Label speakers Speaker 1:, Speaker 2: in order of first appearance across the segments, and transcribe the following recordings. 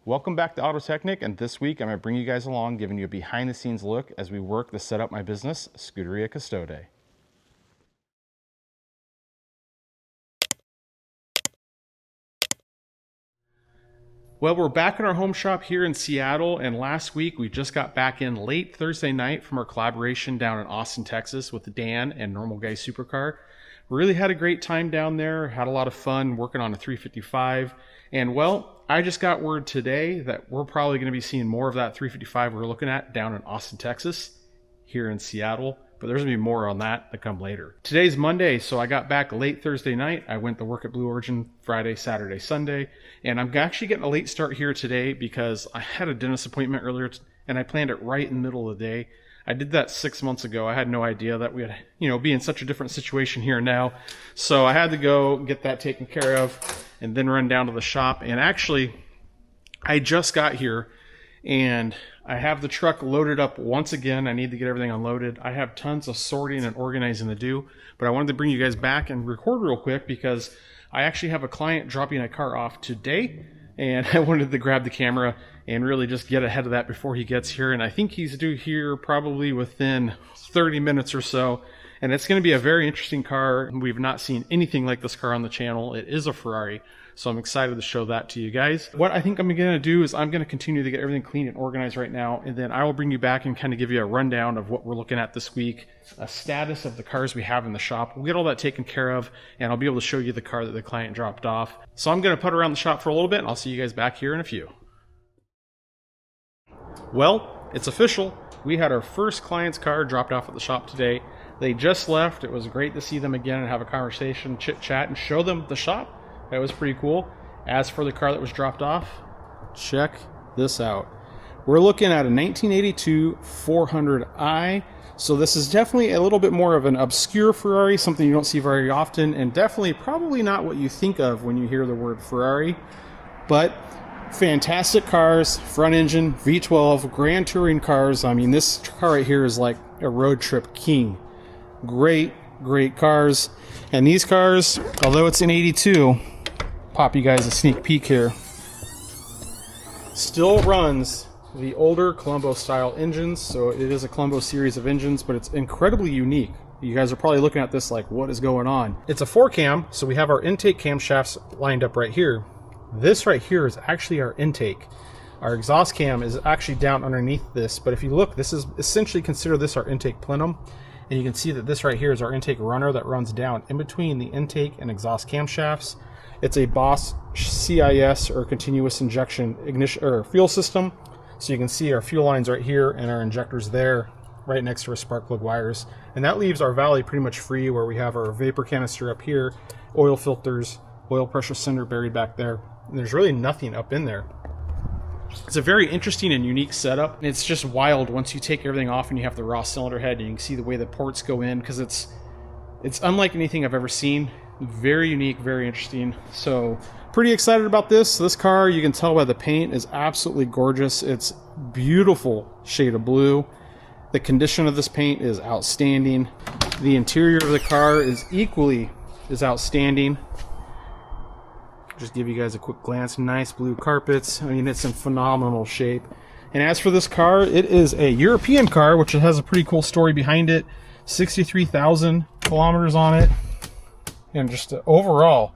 Speaker 1: Welcome back to AutoTechNick, and this week I'm going to bring you guys along, giving you a behind the scenes look as we work to set up my business, Scuderia Custode. Well, we're back in our home shop here in Seattle, and last week we just got back in late Thursday night from our collaboration down in Austin, Texas with Dan and Normal Guy Supercar. We really had a great time down there, had a lot of fun working on a 355, and well, I just got word today that we're probably going to be seeing more of that 355 we're looking at down in Austin, Texas, here in Seattle. But there's going to be more on that to come later. Today's Monday, so I got back late Thursday night. I went to work at Blue Origin Friday, Saturday, Sunday, and I'm actually getting a late start here today because I had a dentist appointment earlier and I planned it right in the middle of the day. I did that 6 months ago. I had no idea that we would, be in such a different situation here now. So I had to go get that taken care of and then run down to the shop. And actually, I just got here and I have the truck loaded up once again. I need to get everything unloaded. I have tons of sorting and organizing to do, but I wanted to bring you guys back and record real quick because I actually have a client dropping a car off today, and I wanted to grab the camera and really just get ahead of that before he gets here. And I think he's due here probably within 30 minutes or so. And it's going to be a very interesting car. We've not seen anything like this car on the channel. It is a Ferrari, so I'm excited to show that to you guys. What I think I'm going to do is I'm going to continue to get everything clean and organized right now, and then I will bring you back and kind of give you a rundown of what we're looking at this week, a status of the cars we have in the shop. We'll get all that taken care of, and I'll be able to show you the car that the client dropped off. So I'm going to put around the shop for a little bit, and I'll see you guys back here in a few. Well, it's official. We had our first client's car dropped off at the shop today. They just left. It was great to see them again and have a conversation, chit chat, and show them the shop. That was pretty cool. As for the car that was dropped off, check this out. We're looking at a 1982 400i. So this is definitely a little bit more of an obscure Ferrari, something you don't see very often, and definitely probably not what you think of when you hear the word Ferrari. But fantastic cars, front engine, V12, grand touring cars. I mean, this car right here is like a road trip king. Great cars. And these cars, although it's an 82, pop you guys a sneak peek here, still runs the older Colombo style engines. So it is a Colombo series of engines, but it's incredibly unique. You guys are probably looking at this like, what is going on? It's a 4-cam, so we have our intake camshafts lined up right here. This right here is actually our intake. Our exhaust cam is actually down underneath this, but if you look, this is essentially, consider this our intake plenum. And you can see that this right here is our intake runner that runs down in between the intake and exhaust camshafts. It's a Boss CIS, or continuous injection ignition or fuel system. So you can see our fuel lines right here and our injectors there, right next to our spark plug wires. And that leaves our valley pretty much free, where we have our vapor canister up here, oil filters, oil pressure sender buried back there. And there's really nothing up in there. It's a very interesting and unique setup. It's just wild once you take everything off and you have the raw cylinder head and you can see the way the ports go in, because it's unlike anything I've ever seen. Very unique, very interesting. So pretty excited about this. This car, you can tell by the paint, is absolutely gorgeous. It's beautiful shade of blue. The condition of this paint is outstanding. The interior of the car is equally as outstanding. Just give you guys a quick glance. Nice blue carpets. I mean, it's in phenomenal shape. And as for this car, it is a European car, which has a pretty cool story behind it. 63,000 kilometers on it. And just overall,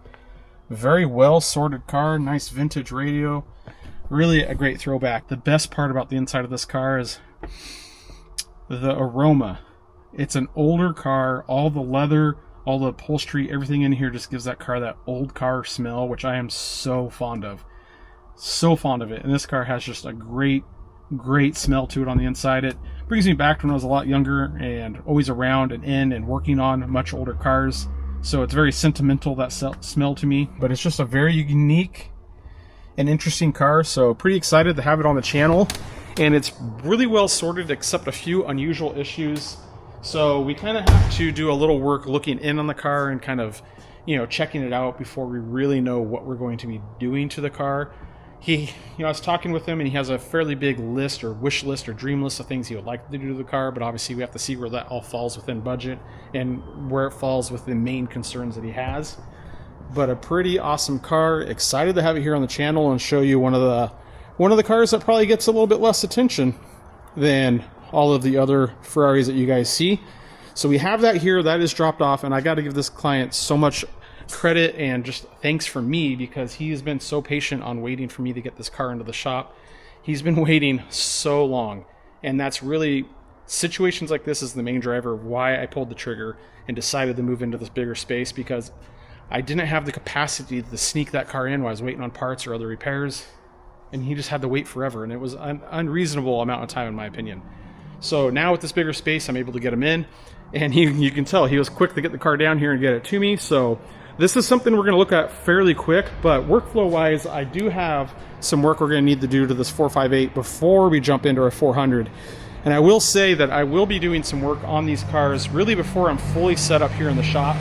Speaker 1: very well sorted car. Nice vintage radio. Really a great throwback. The best part about the inside of this car is the aroma. It's an older car. All the leather, all the upholstery, everything in here just gives that car that old car smell, which I am so fond of. So fond of it. And this car has just a great smell to it on the inside. It brings me back to when I was a lot younger and always around and in and working on much older cars. So it's very sentimental, that smell to me. But it's just a very unique and interesting car. So pretty excited to have it on the channel. And it's really well sorted, except a few unusual issues. So we kind of have to do a little work looking in on the car and kind of, checking it out before we really know what we're going to be doing to the car. I was talking with him, and he has a fairly big list or wish list or dream list of things he would like to do to the car, but obviously we have to see where that all falls within budget and where it falls with the main concerns that he has. But a pretty awesome car. Excited to have it here on the channel and show you one of the one of the cars that probably gets a little bit less attention than all of the other Ferraris that you guys see. So we have that here, that is dropped off, and I got to give this client so much credit and just thanks from me, because he has been so patient on waiting for me to get this car into the shop. He's been waiting so long, and that's really, situations like this is the main driver of why I pulled the trigger and decided to move into this bigger space, because I didn't have the capacity to sneak that car in while I was waiting on parts or other repairs, and he just had to wait forever, and it was an unreasonable amount of time in my opinion. So now with this bigger space, I'm able to get him in, and you can tell he was quick to get the car down here and get it to me. So this is something we're going to look at fairly quick, but workflow wise, I do have some work we're going to need to do to this 458 before we jump into our 400. And I will say that I will be doing some work on these cars really before I'm fully set up here in the shop.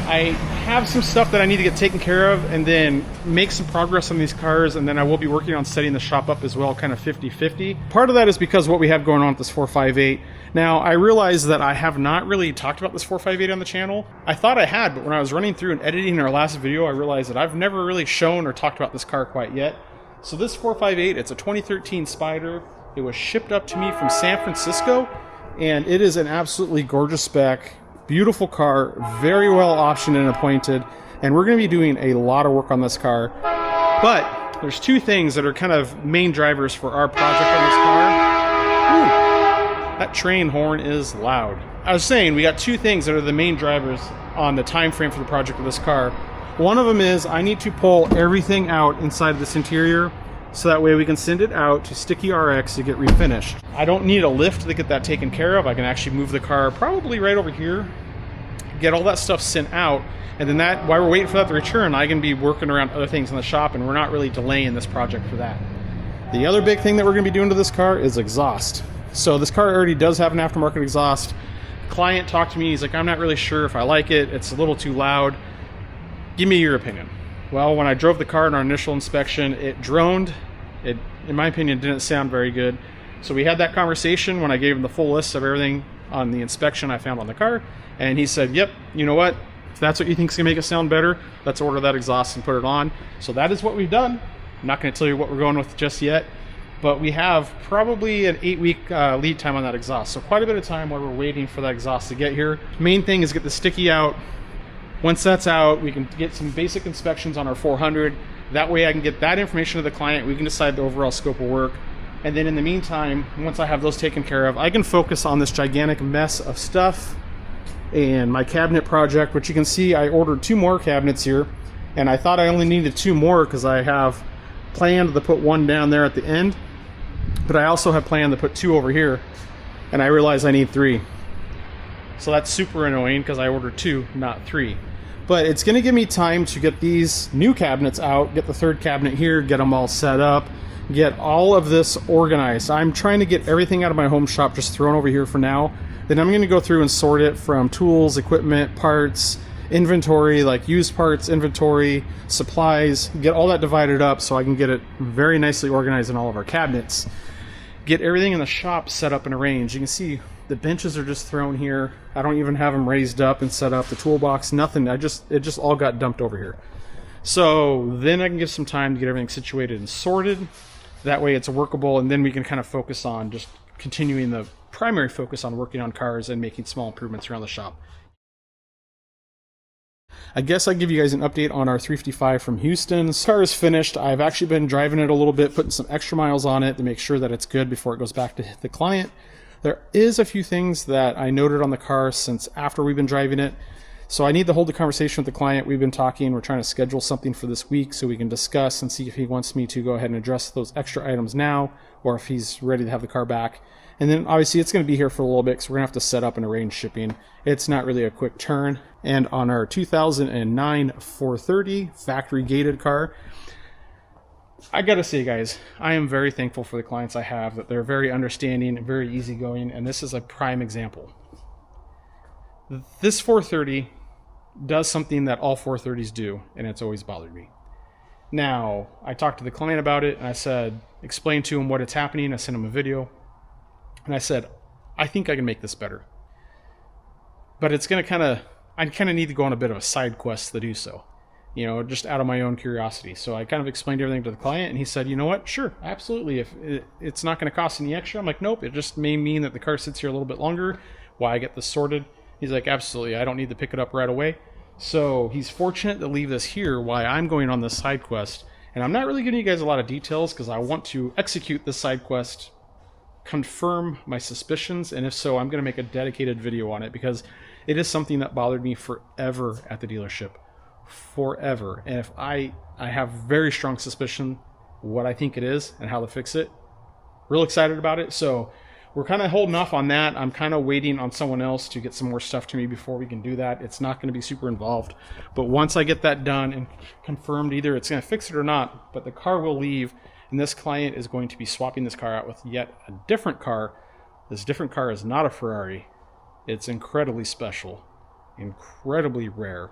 Speaker 1: I have some stuff that I need to get taken care of and then make some progress on these cars, and then I will be working on setting the shop up as well, kind of 50-50. Part of that is because what we have going on with this 458. Now, I realize that I have not really talked about this 458 on the channel. I thought I had, but when I was running through and editing our last video, I realized that I've never really shown or talked about this car quite yet. So this 458, it's a 2013 Spider. It was shipped up to me from San Francisco, and it is an absolutely gorgeous spec. Beautiful car, very well optioned and appointed, and we're going to be doing a lot of work on this car. But there's two things that are kind of main drivers for our project on this car. Ooh, that train horn is loud. I was saying we got two things that are the main drivers on the time frame for the project of this car. One of them is I need to pull everything out inside of this interior, so that way we can send it out to Sticky RX to get refinished. I don't need a lift to get that taken care of. I can actually move the car probably right over here, get all that stuff sent out, and then that, while we're waiting for that to return, I can be working around other things in the shop, and we're not really delaying this project for that. The other big thing that we're going to be doing to this car is exhaust. So this car already does have an aftermarket exhaust. Client talked to me, he's like, I'm not really sure if I like it. It's a little too loud. Give me your opinion. Well, when I drove the car in our initial inspection, it droned. It, in my opinion, didn't sound very good. So we had that conversation when I gave him the full list of everything on the inspection I found on the car. And he said, yep, you know what? If that's what you think is going to make it sound better, let's order that exhaust and put it on. So that is what we've done. I'm not going to tell you what we're going with just yet, but we have probably an 8-week lead time on that exhaust. So quite a bit of time while we're waiting for that exhaust to get here. Main thing is get the sticky out. Once that's out, we can get some basic inspections on our 400. That way I can get that information to the client. We can decide the overall scope of work. And then in the meantime, once I have those taken care of, I can focus on this gigantic mess of stuff and my cabinet project, which you can see I ordered 2 more cabinets here. And I thought I only needed 2 more because I have planned to put 1 down there at the end. But I also have planned to put 2 over here. And I realized I need 3. So that's super annoying because I ordered 2, not 3. But it's going to give me time to get these new cabinets out, get the 3rd cabinet here, get them all set up, get all of this organized. I'm trying to get everything out of my home shop just thrown over here for now. Then I'm going to go through and sort it from tools, equipment, parts, inventory, like used parts, inventory, supplies, get all that divided up so I can get it very nicely organized in all of our cabinets. Get everything in the shop set up and arranged. You can see the benches are just thrown here. I don't even have them raised up and set up. The toolbox, nothing. It just all got dumped over here. So then I can give some time to get everything situated and sorted. That way it's workable, and then we can kind of focus on just continuing the primary focus on working on cars and making small improvements around the shop. I guess I'll give you guys an update on our 355 from Houston. This car is finished. I've actually been driving it a little bit, putting some extra miles on it to make sure that it's good before it goes back to the client. There is a few things that I noted on the car since after we've been driving it. So I need to hold a conversation with the client. We've been talking. We're trying to schedule something for this week so we can discuss and see if he wants me to go ahead and address those extra items now, or if he's ready to have the car back. And then obviously it's going to be here for a little bit because we're going to have to set up and arrange shipping. It's not really a quick turn. And on our 2009 430 factory gated car, I gotta say, guys, I am very thankful for the clients I have, that they're very understanding and very easygoing, and this is a prime example. This 430 does something that all 430s do, and it's always bothered me. Now, I talked to the client about it, and I said, explain to him what it's happening. I sent him a video, and I said, I think I can make this better. But it's gonna I kind of need to go on a bit of a side quest to do so. you know, just out of my own curiosity. So I kind of explained everything to the client, and he said, you know what, sure, absolutely. If it's not going to cost any extra, I'm like, nope, it just may mean that the car sits here a little bit longer while I get this sorted. He's like, absolutely, I don't need to pick it up right away. So he's fortunate to leave this here while I'm going on this side quest. And I'm not really giving you guys a lot of details because I want to execute this side quest, confirm my suspicions, and if so, I'm going to make a dedicated video on it because it is something that bothered me forever at the dealership. Forever. And if I have very strong suspicion what I think it is and how to fix it. Real excited about it. So we're kind of holding off on that. I'm kind of waiting on someone else to get some more stuff to me before we can do that. It's not going to be super involved. But once I get that done and confirmed either it's going to fix it or not, but the car will leave, and this client is going to be swapping this car out with yet a different car. This different car is not a Ferrari. It's incredibly special, incredibly rare,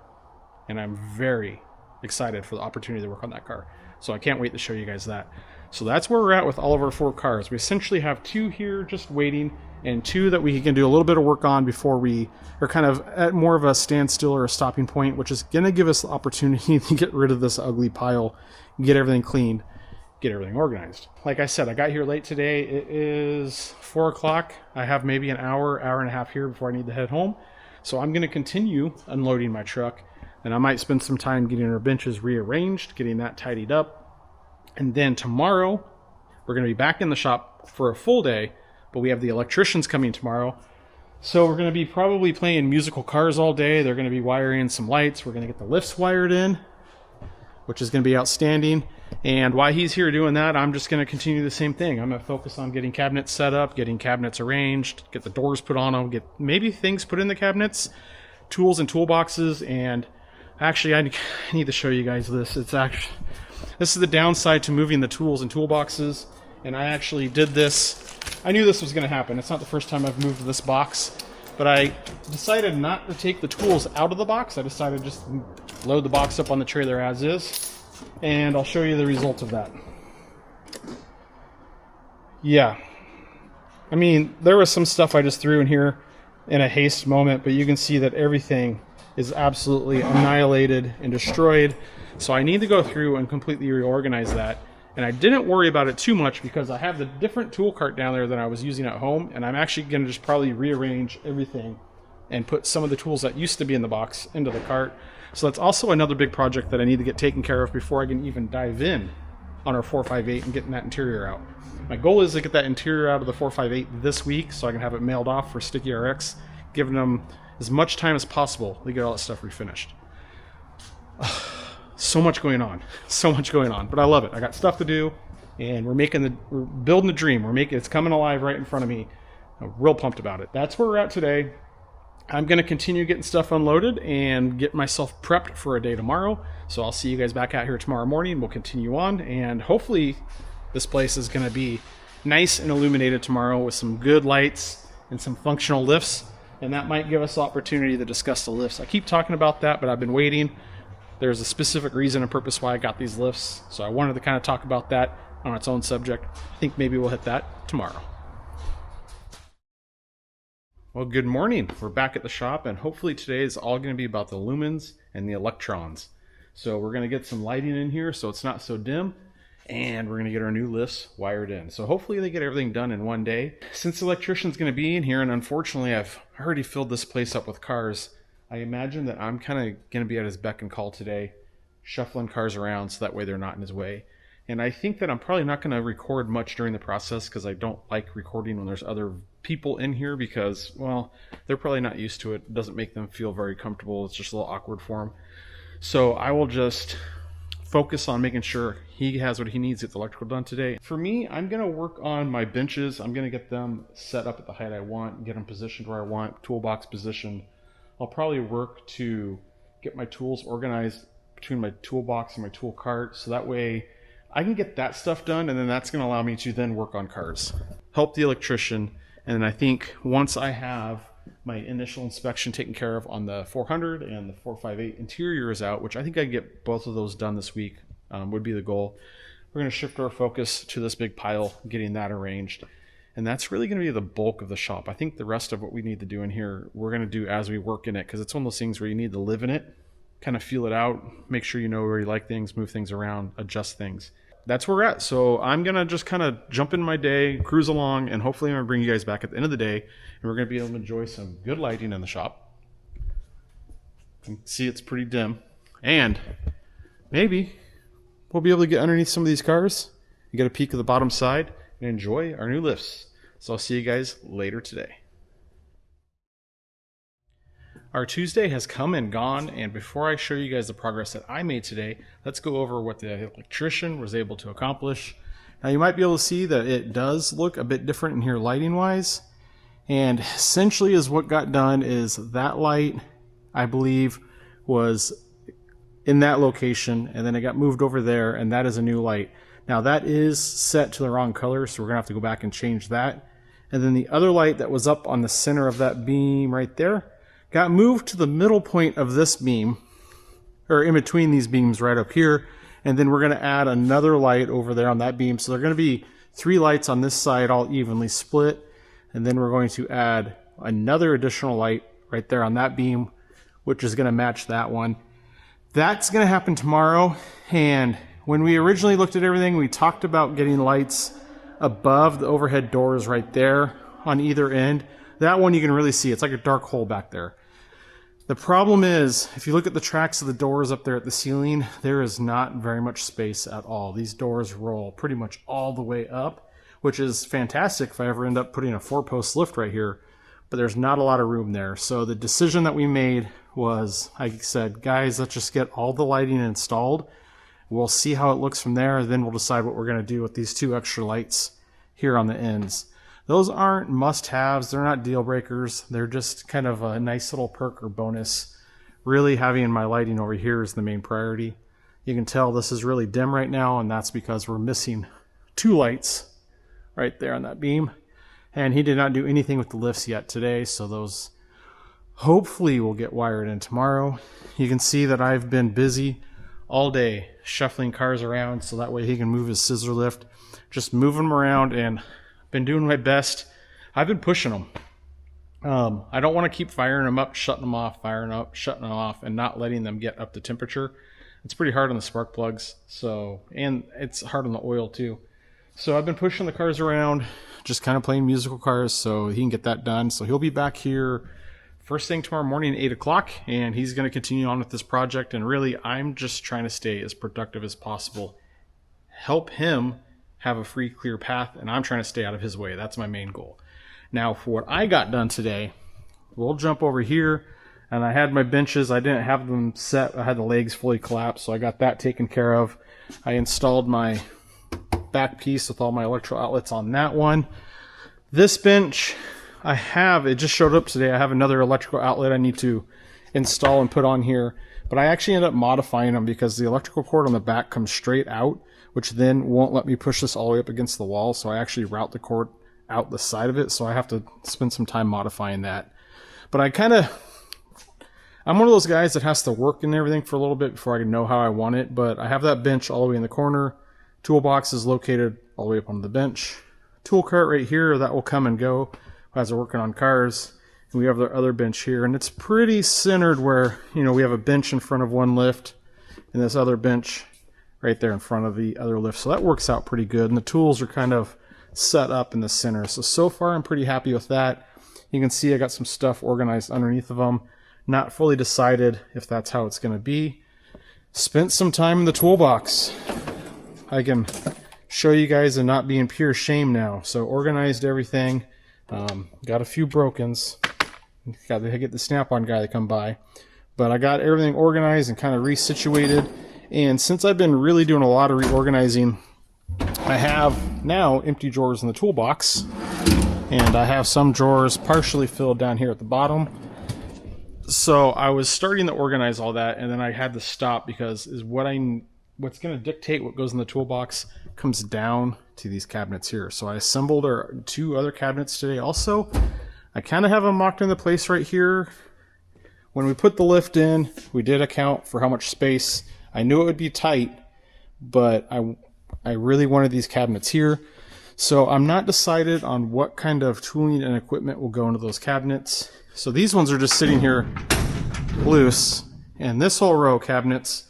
Speaker 1: and I'm very excited for the opportunity to work on that car. So I can't wait to show you guys that. So that's where we're at with all of our 4 cars. We essentially have 2 here just waiting, and 2 that we can do a little bit of work on before we are kind of at more of a standstill or a stopping point, which is going to give us the opportunity to get rid of this ugly pile, get everything cleaned, get everything organized. Like I said, I got here late today. It is 4 o'clock. I have maybe an hour and a half here before I need to head home. So I'm going to continue unloading my truck, and I might spend some time getting our benches rearranged, getting that tidied up. And then tomorrow, we're going to be back in the shop for a full day, but we have the electricians coming tomorrow. So we're going to be probably playing musical cars all day. They're going to be wiring some lights. We're going to get the lifts wired in, which is going to be outstanding. And while he's here doing that, I'm just going to continue the same thing. I'm going to focus on getting cabinets set up, getting cabinets arranged, get the doors put on them, get maybe things put in the cabinets, tools and toolboxes. And actually, I need to show you guys this. This is the downside to moving the tools and toolboxes, and I actually did this. I knew this was going to happen. It's not the first time I've moved this box, but I decided not to take the tools out of the box. I decided just to load the box up on the trailer as is, and I'll show you the result of that. Yeah. I mean, there was some stuff I just threw in here in a haste moment, but you can see that everything is absolutely annihilated and destroyed. So I need to go through and completely reorganize that. And I didn't worry about it too much because I have the different tool cart down there than I was using at home. And I'm actually going to just probably rearrange everything and put some of the tools that used to be in the box into the cart. So that's also another big project that I need to get taken care of before I can even dive in on our 458 and getting that interior out. My goal is to get that interior out of the 458 this week so I can have it mailed off for Sticky RX, giving them as much time as possible to get all that stuff refinished. So much going on, but I love it. I got stuff to do, and we're building the dream. It's coming alive right in front of me. I'm real pumped about it. That's where we're at today. I'm going to continue getting stuff unloaded and get myself prepped for a day tomorrow. So I'll see you guys back out here tomorrow morning. We'll continue on, and hopefully this place is going to be nice and illuminated tomorrow with some good lights and some functional lifts, and that might give us the opportunity to discuss the lifts. I keep talking about that, but I've been waiting. There's a specific reason and purpose why I got these lifts, so I wanted to kind of talk about that on its own subject. I think maybe we'll hit that tomorrow. Well, good morning. We're back at the shop, and hopefully today is all going to be about the lumens and the electrons. So we're going to get some lighting in here so it's not so dim, and we're going to get our new lifts wired in. So hopefully they get everything done in one day. Since the electrician's going to be in here, and unfortunately I've already filled this place up with cars, I imagine that I'm kind of going to be at his beck and call today, shuffling cars around so that way they're not in his way. And I think that I'm probably not going to record much during the process because I don't like recording when there's other people in here because, well, they're probably not used to it. It doesn't make them feel very comfortable. It's just a little awkward for them. So I will just focus on making sure he has what he needs to get the electrical done today. For me, I'm going to work on my benches. I'm going to get them set up at the height I want, get them positioned where I want, toolbox positioned. I'll probably work to get my tools organized between my toolbox and my tool cart so that way I can get that stuff done, and then that's going to allow me to then work on cars, help the electrician, and then I think once I have my initial inspection taken care of on the 400 and the 458 interior is out, which I think I can get both of those done this week, would be the goal. We're going to shift our focus to this big pile, getting that arranged. And that's really going to be the bulk of the shop. I think the rest of what we need to do in here, we're going to do as we work in it, because it's one of those things where you need to live in it kind of feel it out, make sure you know where you like things, move things around, adjust things. That's where we're at. So I'm going to just kind of jump in my day, cruise along, and hopefully I'm going to bring you guys back at the end of the day, and we're going to be able to enjoy some good lighting in the shop. You can see it's pretty dim. And maybe we'll be able to get underneath some of these cars and get a peek of the bottom side and enjoy our new lifts. So I'll see you guys later today. Our Tuesday has come and gone, and before I show you guys the progress that I made today, let's go over what the electrician was able to accomplish. Now you might be able to see that it does look a bit different in here lighting wise, and essentially is what got done is that light, I believe, was in that location, and then it got moved over there, and that is a new light. Now that is set to the wrong color, so we're gonna have to go back and change that. And then the other light that was up on the center of that beam right there got moved to the middle point of this beam, or in between these beams right up here, and then we're going to add another light over there on that beam. So there are going to be 3 lights on this side all evenly split, and then we're going to add another additional light right there on that beam, which is going to match that one. That's going to happen tomorrow, and when we originally looked at everything, we talked about getting lights above the overhead doors right there on either end. That one you can really see, it's like a dark hole back there. The problem is, if you look at the tracks of the doors up there at the ceiling, there is not very much space at all. These doors roll pretty much all the way up, which is fantastic if I ever end up putting a 4-post lift right here, but there's not a lot of room there. So the decision that we made was, I said, guys, let's just get all the lighting installed. We'll see how it looks from there, then we'll decide what we're gonna do with these 2 extra lights here on the ends. Those aren't must-haves, they're not deal breakers, they're just kind of a nice little perk or bonus. Really having my lighting over here is the main priority. You can tell this is really dim right now, and that's because we're missing 2 lights right there on that beam. And he did not do anything with the lifts yet today, so those hopefully will get wired in tomorrow. You can see that I've been busy all day shuffling cars around so that way he can move his scissor lift. Just moving them around, and been doing my best. I've been pushing them. I don't want to keep firing them up, shutting them off, firing up, shutting them off, and not letting them get up to temperature. It's pretty hard on the spark plugs, so, and it's hard on the oil too. So I've been pushing the cars around, just kind of playing musical cars so he can get that done. So he'll be back here first thing tomorrow morning at 8 o'clock, and he's going to continue on with this project. And really, I'm just trying to stay as productive as possible. Help him have a free, clear path, and I'm trying to stay out of his way. That's my main goal. Now, for what I got done today, we'll jump over here, and I had my benches. I didn't have them set. I had the legs fully collapsed, so I got that taken care of. I installed my back piece with all my electrical outlets on that one. This bench, it just showed up today. I have another electrical outlet I need to install and put on here, but I actually ended up modifying them because the electrical cord on the back comes straight out, which then won't let me push this all the way up against the wall. So I actually route the cord out the side of it. So I have to spend some time modifying that. But I'm one of those guys that has to work and everything for a little bit before I can know how I want it. But I have that bench all the way in the corner. Toolbox is located all the way up on the bench. Tool cart right here, that will come and go as we're working on cars. And we have the other bench here, and it's pretty centered where, you know, we have a bench in front of one lift and this other bench right there in front of the other lift. So that works out pretty good. And the tools are kind of set up in the center. So far I'm pretty happy with that. You can see I got some stuff organized underneath of them. Not fully decided if that's how it's going to be. Spent some time in the toolbox. I can show you guys and not be in pure shame now. So organized everything. Got a few brokens. Got to get the Snap-on guy to come by. But I got everything organized and kind of resituated. And since I've been really doing a lot of reorganizing, I have now empty drawers in the toolbox, and I have some drawers partially filled down here at the bottom. So I was starting to organize all that, and then I had to stop because what's going to dictate what goes in the toolbox comes down to these cabinets here. So I assembled our 2 other cabinets today also. I kind of have them mocked into place right here. When we put the lift in, we did account for how much space. I knew it would be tight, but I really wanted these cabinets here. So I'm not decided on what kind of tooling and equipment will go into those cabinets. So these ones are just sitting here loose, And this whole row of cabinets,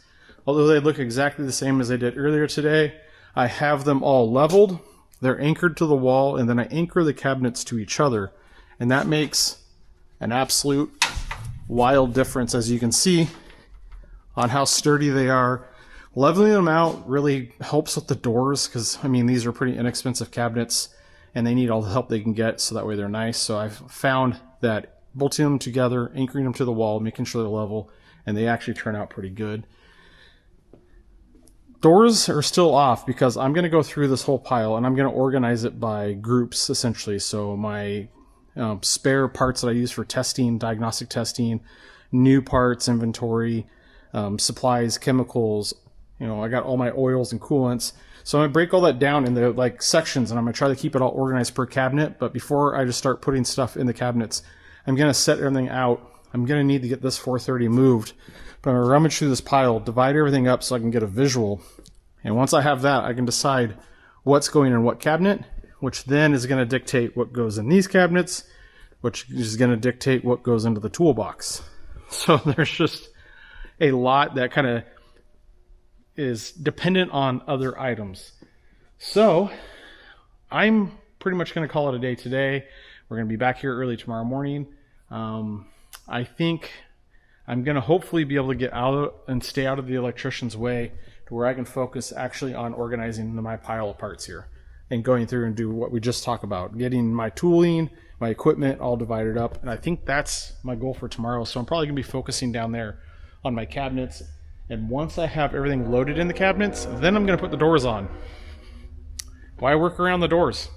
Speaker 1: although they look exactly the same as they did earlier today, I have them all leveled. They're anchored to the wall, and then I anchor the cabinets to each other. And that makes an absolute wild difference, as you can see, on how sturdy they are. Leveling them out really helps with the doors, because, I mean, these are pretty inexpensive cabinets, and they need all the help they can get, so that way they're nice. So I've found that bolting them together, anchoring them to the wall, making sure they're level, and they actually turn out pretty good. Doors are still off because I'm going to go through this whole pile and I'm going to organize it by groups, essentially. So my spare parts that I use for testing, diagnostic testing, new parts, inventory, supplies, chemicals, you know, I got all my oils and coolants. So I'm going to break all that down into like sections, and I'm going to try to keep it all organized per cabinet. But before I just start putting stuff in the cabinets, I'm going to set everything out. I'm going to need to get this 430 moved. But I'm going to rummage through this pile, divide everything up so I can get a visual. And once I have that, I can decide what's going in what cabinet, which then is going to dictate what goes in these cabinets, which is going to dictate what goes into the toolbox. So there's just a lot that kind of is dependent on other items. So I'm pretty much going to call it a day today. We're going to be back here early tomorrow morning. I think I'm going to hopefully be able to get out and stay out of the electrician's way to where I can focus actually on organizing my pile of parts here and going through and do what we just talked about, getting my tooling, my equipment all divided up. And I think that's my goal for tomorrow. So I'm probably going to be focusing down there on my cabinets. And once I have everything loaded in the cabinets, then I'm going to put the doors on. Why work around the doors?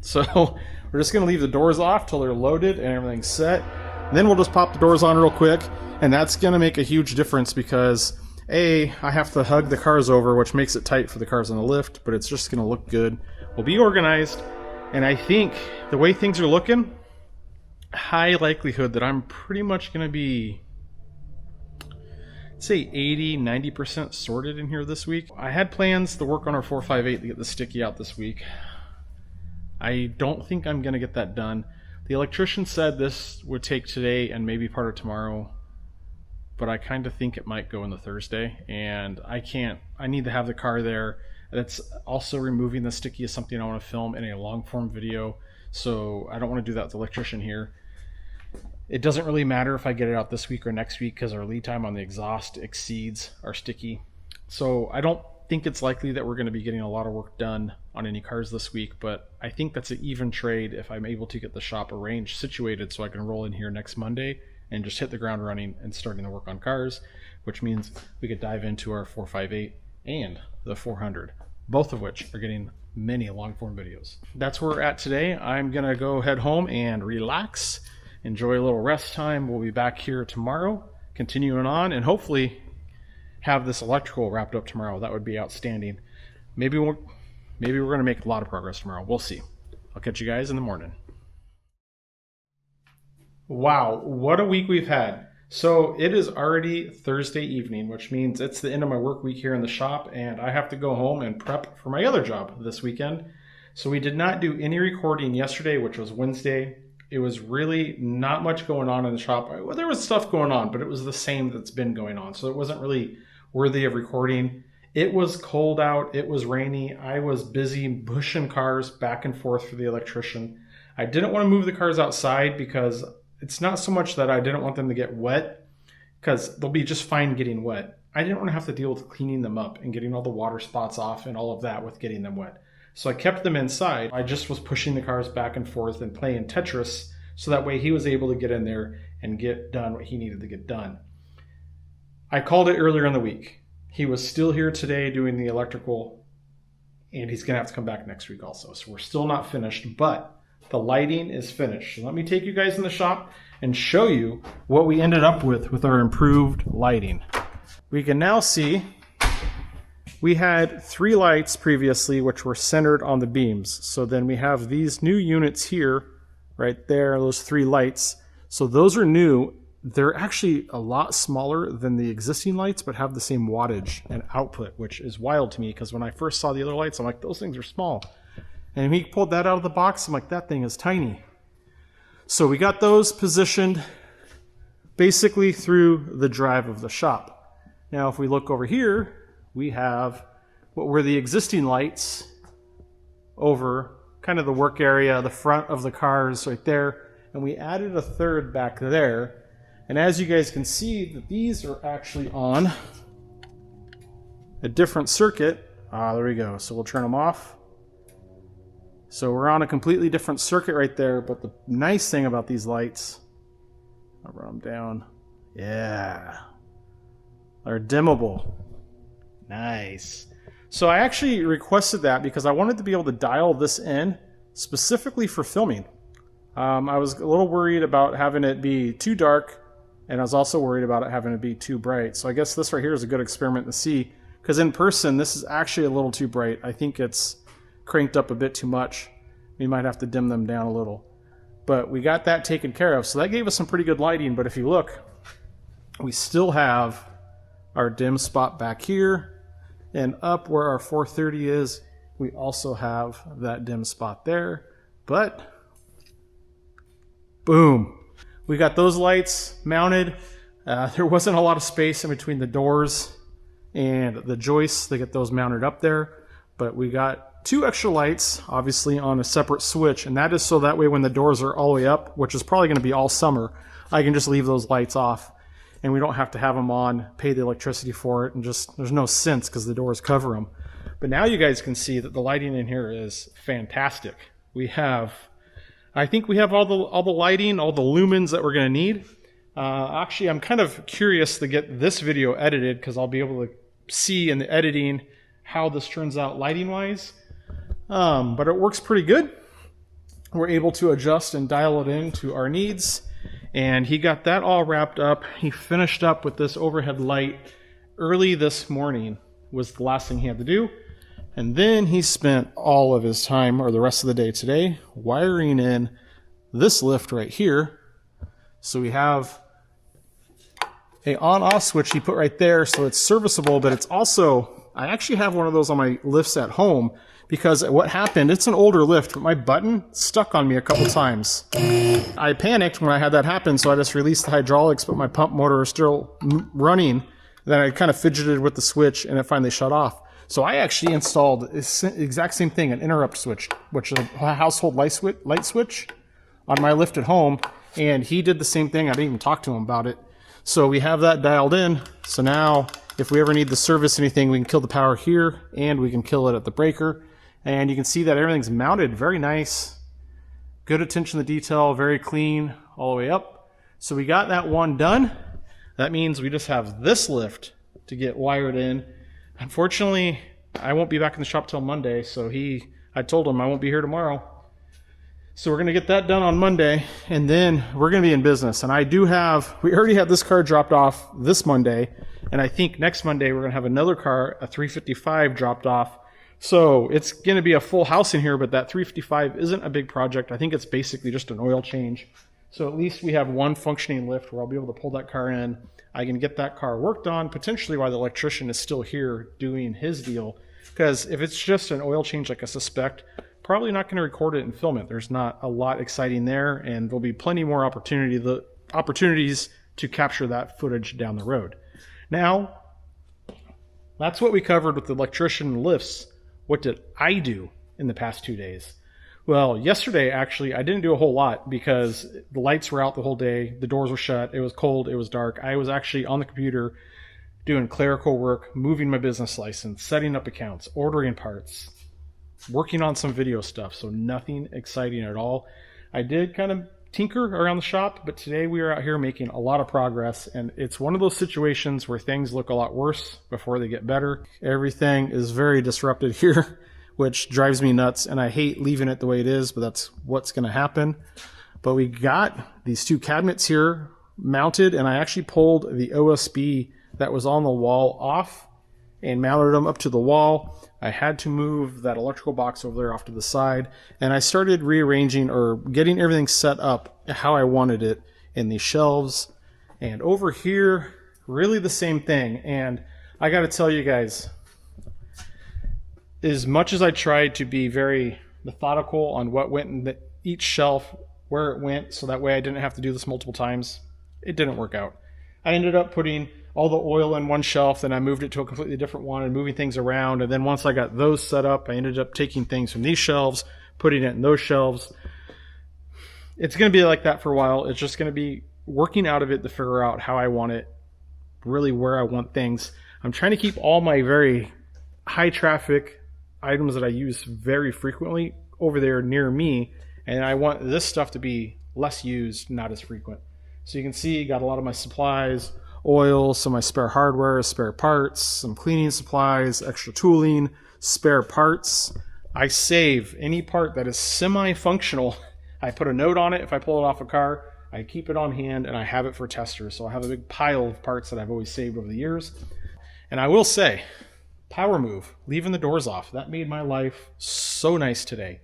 Speaker 1: So we're just going to leave the doors off till they're loaded and everything's set. And then we'll just pop the doors on real quick. And that's going to make a huge difference because I have to hug the cars over, which makes it tight for the cars on the lift, but it's just going to look good. We'll be organized. And I think the way things are looking, high likelihood that I'm pretty much going to be, say, 80-90% sorted in here this week. I had plans to work on our 458 to get the sticky out this week. I don't think I'm going to get that done. The electrician said this would take today and maybe part of tomorrow, but I kind of think it might go into Thursday, and I need to have the car there. That's also removing the sticky is something I want to film in a long form video, so I don't want to do that with the electrician here. It doesn't really matter if I get it out this week or next week because our lead time on the exhaust exceeds our sticky. So I don't think it's likely that we're going to be getting a lot of work done on any cars this week, but I think that's an even trade if I'm able to get the shop arranged, situated, so I can roll in here next Monday and just hit the ground running and starting to work on cars, which means we could dive into our 458 and the 400, both of which are getting many long form videos. That's where we're at today. I'm going to go head home and relax, enjoy a little rest time. We'll be back here tomorrow, continuing on, and hopefully have this electrical wrapped up tomorrow. That would be outstanding. Maybe we're going to make a lot of progress tomorrow. We'll see. I'll catch you guys in the morning. Wow, what a week we've had. So it is already Thursday evening, which means it's the end of my work week here in the shop, and I have to go home and prep for my other job this weekend. So we did not do any recording yesterday, which was Wednesday. It was really not much going on in the shop. Well, there was stuff going on, but it was the same that's been going on. So it wasn't really worthy of recording. It was cold out. It was rainy. I was busy pushing cars back and forth for the electrician. I didn't want to move the cars outside because it's not so much that I didn't want them to get wet, because they'll be just fine getting wet. I didn't want to have to deal with cleaning them up and getting all the water spots off and all of that with getting them wet. So I kept them inside. I just was pushing the cars back and forth and playing Tetris, so that way he was able to get in there and get done what he needed to get done. I called it earlier in the week. He was still here today doing the electrical, and he's going to have to come back next week also. So we're still not finished, but the lighting is finished. So let me take you guys in the shop and show you what we ended up with our improved lighting. We can now see we had 3 lights previously which were centered on the beams. So then we have these new units here, right there, those 3 lights. So those are new. They're actually a lot smaller than the existing lights, but have the same wattage and output, which is wild to me because when I first saw the other lights, I'm like, those things are small. And he pulled that out of the box. I'm like, that thing is tiny. So we got those positioned basically through the drive of the shop. Now, if we look over here, we have what were the existing lights over kind of the work area, the front of the cars right there, and we added a third back there. And as you guys can see, that these are actually on a different circuit. There we go. So we'll turn them off. So we're on a completely different circuit right there, but the nice thing about these lights, I'll run them down. Yeah. They're dimmable. Nice. So I actually requested that because I wanted to be able to dial this in specifically for filming. I was a little worried about having it be too dark, and I was also worried about it having to be too bright. So I guess this right here is a good experiment to see, because in person this is actually a little too bright. I think it's cranked up a bit too much. We might have to dim them down a little. But we got that taken care of, so that gave us some pretty good lighting. But if you look, we still have our dim spot back here. And up where our 430 is, we also have that dim spot there. But, boom. We got those lights mounted. There wasn't a lot of space in between the doors and the joists to get those mounted up there. But we got 2 extra lights, obviously on a separate switch. And that is so that way when the doors are all the way up, which is probably going to be all summer, I can just leave those lights off. And we don't have to have them on, pay the electricity for it, and just, there's no sense because the doors cover them. But now you guys can see that the lighting in here is fantastic. We have, I think we have all the lighting, all the lumens that we're going to need. Actually, I'm kind of curious to get this video edited because I'll be able to see in the editing how this turns out lighting-wise. But it works pretty good. We're able to adjust and dial it in to our needs. And he got that all wrapped up. He finished up with this overhead light early this morning was the last thing he had to do. And then he spent all of his time, or the rest of the day today, wiring in this lift right here. So we have a on-off switch he put right there, so it's serviceable, but it's also, I actually have one of those on my lifts at home, because what happened, it's an older lift, but my button stuck on me a couple times. I panicked when I had that happen, so I just released the hydraulics, but my pump motor is still running. Then I kind of fidgeted with the switch, and it finally shut off. So I actually installed the exact same thing, an interrupt switch, which is a household light switch on my lift at home, and he did the same thing. I didn't even talk to him about it. So we have that dialed in, so now if we ever need to service anything, we can kill the power here, and we can kill it at the breaker. And you can see that everything's mounted very nice. Good attention to detail, very clean all the way up. So we got that one done. That means we just have this lift to get wired in. Unfortunately, I won't be back in the shop till Monday, so I told him I won't be here tomorrow. So we're going to get that done on Monday, and then we're going to be in business. And we already had this car dropped off this Monday, and I think next Monday we're going to have another car, a 355, dropped off. So it's going to be a full house in here, but that 355 isn't a big project. I think it's basically just an oil change. So at least we have one functioning lift where I'll be able to pull that car in. I can get that car worked on, potentially while the electrician is still here doing his deal. Because if it's just an oil change like I suspect, probably not going to record it and film it. There's not a lot exciting there, and there'll be plenty more opportunities to capture that footage down the road. Now, that's what we covered with the electrician lifts. What did I do in the past 2 days? Well, yesterday, actually, I didn't do a whole lot because the lights were out the whole day. The doors were shut. It was cold. It was dark. I was actually on the computer doing clerical work, moving my business license, setting up accounts, ordering parts, working on some video stuff. So nothing exciting at all. I did kind of tinker around the shop, but today we are out here making a lot of progress, and it's one of those situations where things look a lot worse before they get better. Everything is very disrupted here, which drives me nuts, and I hate leaving it the way it is, but that's what's going to happen. But we got these 2 cabinets here mounted, and I actually pulled the OSB that was on the wall off and mounted them up to the wall. I had to move that electrical box over there off to the side, and I started rearranging or getting everything set up how I wanted it in these shelves. And over here, really the same thing. And I got to tell you guys, as much as I tried to be very methodical on what went in each shelf, where it went, so that way I didn't have to do this multiple times, it didn't work out. I ended up putting all the oil in one shelf, then I moved it to a completely different one and moving things around. And then once I got those set up, I ended up taking things from these shelves, putting it in those shelves. It's going to be like that for a while. It's just going to be working out of it to figure out how I want it, really where I want things. I'm trying to keep all my very high traffic items that I use very frequently over there near me. And I want this stuff to be less used, not as frequent. So you can see, got a lot of my supplies, oil, some of my spare hardware, spare parts, some cleaning supplies, extra tooling, spare parts. I save any part that is semi-functional. I put a note on it if I pull it off a car. I keep it on hand and I have it for testers. So I have a big pile of parts that I've always saved over the years. And I will say, power move, leaving the doors off, that made my life so nice today.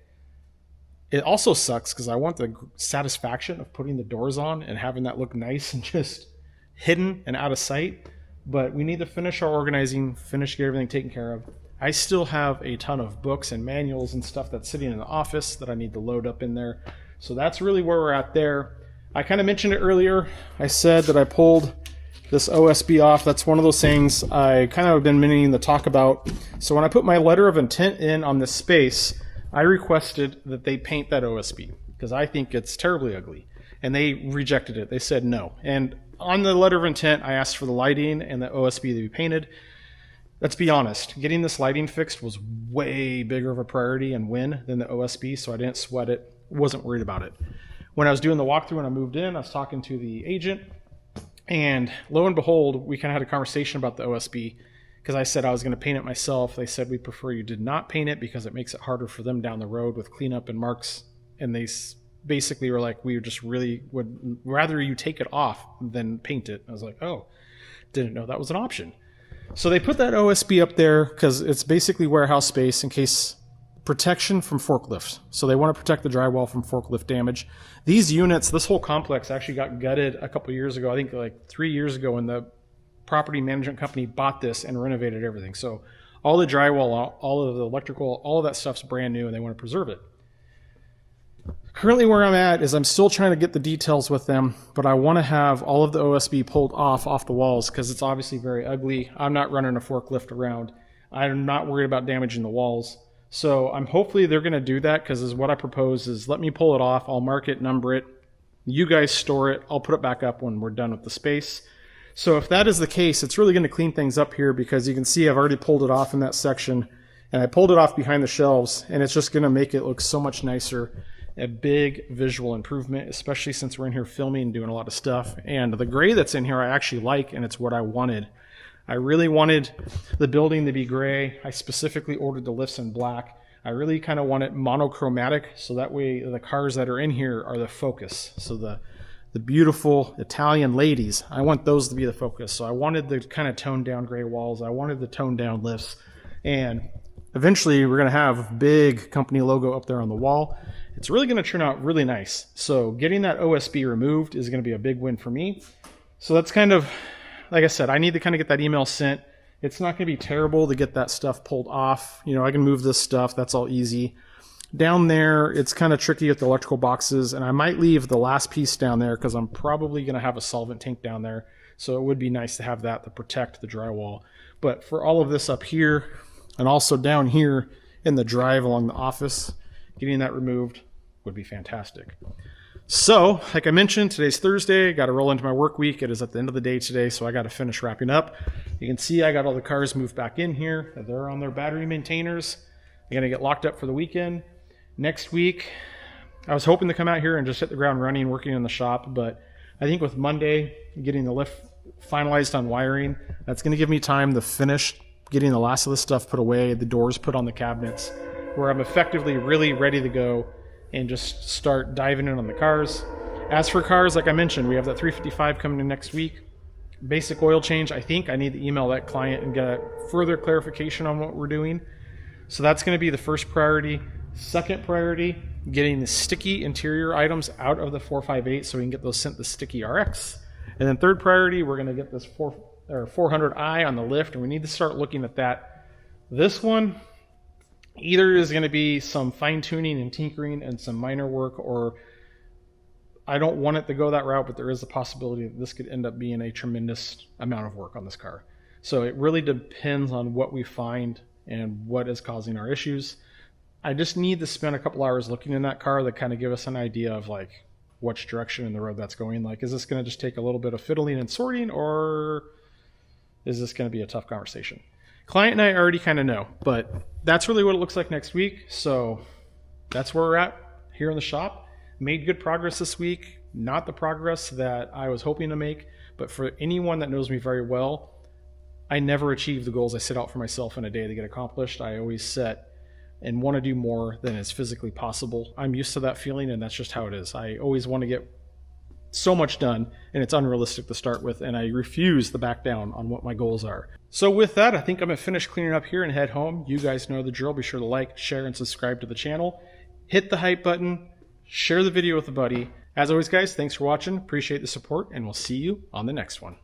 Speaker 1: It also sucks because I want the satisfaction of putting the doors on and having that look nice and just hidden and out of sight. But we need to finish our organizing, get everything taken care of. I still have a ton of books and manuals and stuff that's sitting in the office that I need to load up in there. So that's really where we're at there. I kind of mentioned it earlier. I said that I pulled this OSB off. That's one of those things I kind of have been meaning to talk about. So when I put my letter of intent in on this space, I requested that they paint that OSB because I think it's terribly ugly. And they rejected it. They said no. And on the letter of intent, I asked for the lighting and the OSB to be painted. Let's be honest, getting this lighting fixed was way bigger of a priority and win than the OSB, so I didn't sweat it. Wasn't worried about it. When I was doing the walkthrough and I moved in, I was talking to the agent, and lo and behold, we kind of had a conversation about the OSB because I said I was going to paint it myself. They said we prefer you did not paint it because it makes it harder for them down the road with cleanup and marks, and they basically were like, we just really would rather you take it off than paint it. I was like, oh, didn't know that was an option. So they put that OSB up there because it's basically warehouse space in case protection from forklifts. So they want to protect the drywall from forklift damage. These units, this whole complex actually got gutted a couple years ago. I think like 3 years ago when the property management company bought this and renovated everything. So all the drywall, all of the electrical, all of that stuff's brand new and they want to preserve it. Currently where I'm at is I'm still trying to get the details with them, but I want to have all of the OSB pulled off the walls because it's obviously very ugly. I'm not running a forklift around. I'm not worried about damaging the walls. So hopefully they're going to do that because is what I propose is let me pull it off. I'll mark it, number it. You guys store it. I'll put it back up when we're done with the space. So if that is the case, it's really going to clean things up here because you can see I've already pulled it off in that section and I pulled it off behind the shelves and it's just going to make it look so much nicer. A big visual improvement, especially since we're in here filming and doing a lot of stuff. And the gray that's in here I actually like, and it's what I wanted. I really wanted the building to be gray. I specifically ordered the lifts in black. I really kind of want it monochromatic, so that way the cars that are in here are the focus. So the beautiful Italian ladies, I want those to be the focus. So I wanted the kind of toned down gray walls. I wanted the toned down lifts. And eventually we're going to have big company logo up there on the wall. It's really going to turn out really nice. So getting that OSB removed is going to be a big win for me. So that's kind of, like I said, I need to kind of get that email sent. It's not going to be terrible to get that stuff pulled off. You know, I can move this stuff. That's all easy. Down there, it's kind of tricky with the electrical boxes, and I might leave the last piece down there because I'm probably going to have a solvent tank down there. So it would be nice to have that to protect the drywall. But for all of this up here and also down here in the drive along the office, getting that removed would be fantastic. So, like I mentioned, today's Thursday. Got to roll into my work week. It is at the end of the day today, so I got to finish wrapping up. You can see I got all the cars moved back in here. They're on their battery maintainers. They're going to get locked up for the weekend. Next week, I was hoping to come out here and just hit the ground running, working in the shop, but I think with Monday, getting the lift finalized on wiring, that's going to give me time to finish getting the last of the stuff put away, the doors put on the cabinets, where I'm effectively really ready to go and just start diving in on the cars. As for cars, like I mentioned, we have that 355 coming in next week. Basic oil change, I think I need to email that client and get a further clarification on what we're doing. So that's going to be the first priority. Second priority, getting the sticky interior items out of the 458 so we can get those sent to Sticky RX. And then third priority, we're going to get this 400i on the lift, and we need to start looking at that. This one either is going to be some fine tuning and tinkering and some minor work, or I don't want it to go that route, but there is a possibility that this could end up being a tremendous amount of work on this car. So it really depends on what we find and what is causing our issues. I just need to spend a couple hours looking in that car to kind of give us an idea of like which direction in the road that's going. Like, is this going to just take a little bit of fiddling and sorting, or is this going to be a tough conversation? Client and I already kind of know, but that's really what it looks like next week. So that's where we're at here in the shop. Made good progress this week. Not the progress that I was hoping to make, but for anyone that knows me very well, I never achieve the goals I set out for myself in a day to get accomplished. I always set and want to do more than is physically possible. I'm used to that feeling, and that's just how it is. I always want to get so much done, and it's unrealistic to start with, and I refuse to back down on what my goals are. So with that, I think I'm going to finish cleaning up here and head home. You guys know the drill. Be sure to like, share, and subscribe to the channel. Hit the hype button. Share the video with a buddy. As always, guys, thanks for watching. Appreciate the support, and we'll see you on the next one.